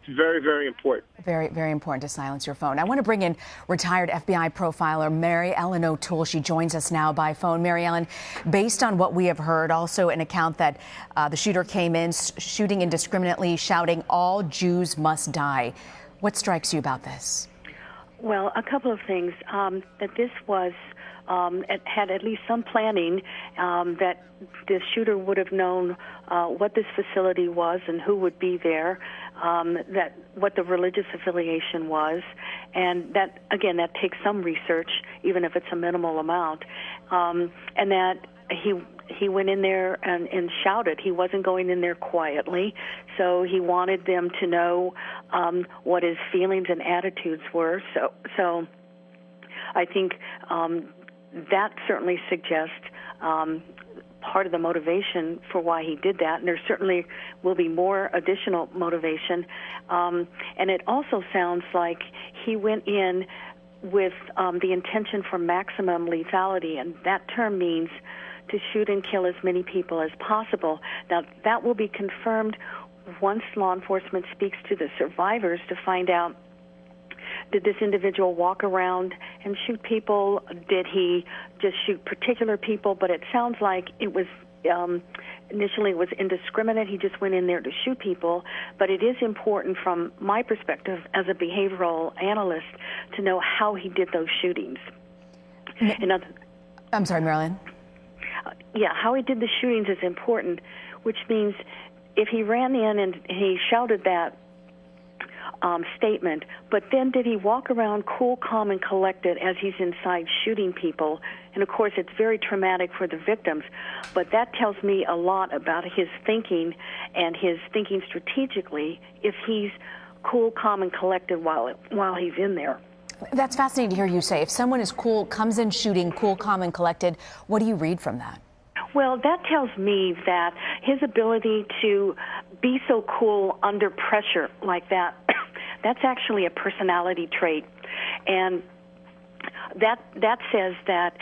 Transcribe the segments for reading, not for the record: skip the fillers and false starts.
It's very, very important. Very, very important to silence your phone. I want to bring in retired FBI profiler Mary Ellen O'Toole. She joins us now by phone. Mary Ellen, based on what we have heard, also an account that the shooter came in shooting indiscriminately, shouting, "All Jews must die." What strikes you about this? Well, a couple of things. That this was it had at least some planning, that the shooter would have known what this facility was and who would be there, that what the religious affiliation was, and that, again, that takes some research, even if it's a minimal amount, and that he went in there and shouted. He wasn't going in there quietly, so he wanted them to know what his feelings and attitudes were. So I think that certainly suggests part of the motivation for why he did that, and there certainly will be more additional motivation. And it also sounds like he went in with the intention for maximum lethality, and that term means to shoot and kill as many people as possible. Now, that will be confirmed once law enforcement speaks to the survivors to find out, did this individual walk around and shoot people? Did he just shoot particular people? But it sounds like it was initially it was indiscriminate. He just went in there to shoot people. But it is important from my perspective as a behavioral analyst to know how he did those shootings. I'm sorry, Marilyn. Yeah, how he did the shootings is important, which means if he ran in and he shouted that statement, but then did he walk around cool, calm, and collected as he's inside shooting people? And of course, it's very traumatic for the victims, but that tells me a lot about his thinking and his thinking strategically if he's cool, calm, and collected while he's in there. That's fascinating to hear you say. If someone is cool, comes in shooting, cool, calm, and collected, what do you read from that? Well, that tells me that his ability to be so cool under pressure like that, that's actually a personality trait. And that says that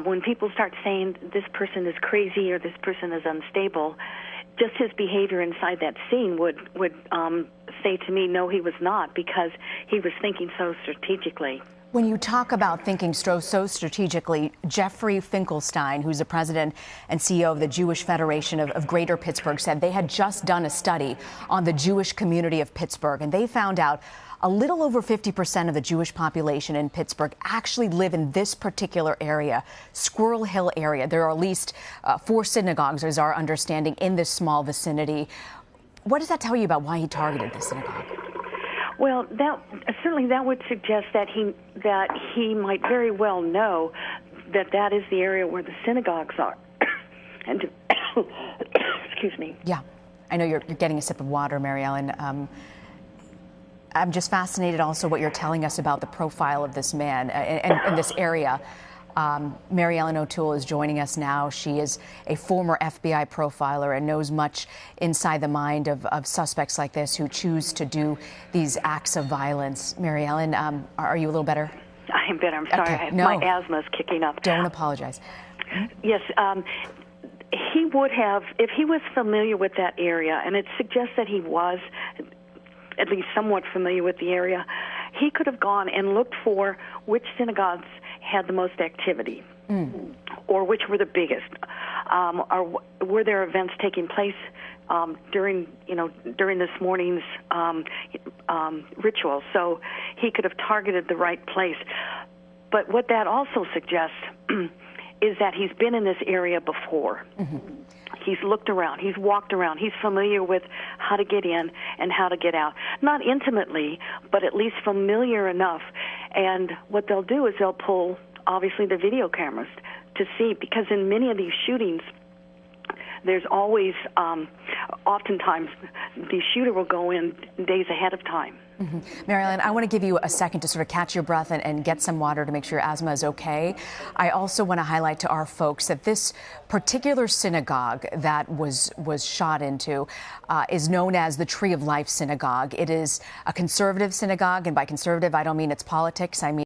when people start saying this person is crazy or this person is unstable, just his behavior inside that scene would say to me, no, he was not, because he was thinking so strategically. When you talk about thinking so strategically, Jeffrey Finkelstein, who's the president and CEO of the Jewish Federation of Greater Pittsburgh, said they had just done a study on the Jewish community of Pittsburgh, and they found out a little over 50% of the Jewish population in Pittsburgh actually live in this particular area, Squirrel Hill area. There are at least 4 synagogues, is our understanding, in this small vicinity. What does that tell you about why he targeted the synagogue? Well, certainly that would suggest that he might very well know that is the area where the synagogues are. And excuse me. Yeah, I know you're getting a sip of water, Mary Ellen. I'm just fascinated also what you're telling us about the profile of this man in this area. Mary Ellen O'Toole is joining us now. She is a former FBI profiler and knows much inside the mind of suspects like this who choose to do these acts of violence. Mary Ellen, are you a little better? I am better. I'm sorry. Okay. No. My asthma is kicking up. Don't apologize. Yes, he would have, if he was familiar with that area, and it suggests that he was at least somewhat familiar with the area, he could have gone and looked for which synagogues had the most activity, or which were the biggest, or were there events taking place during this morning's ritual. So he could have targeted the right place. But what that also suggests is that he's been in this area before. He's looked around, he's walked around, he's familiar with how to get in and how to get out. Not intimately, but at least familiar enough. And what they'll do is they'll pull, obviously, the video cameras to see, because in many of these shootings, there's always, oftentimes, the shooter will go in days ahead of time. Mary Ellen, I want to give you a second to sort of catch your breath and get some water to make sure your asthma is okay. I also want to highlight to our folks that this particular synagogue that was shot into is known as the Tree of Life Synagogue. It is a conservative synagogue, and by conservative, I don't mean it's politics. I mean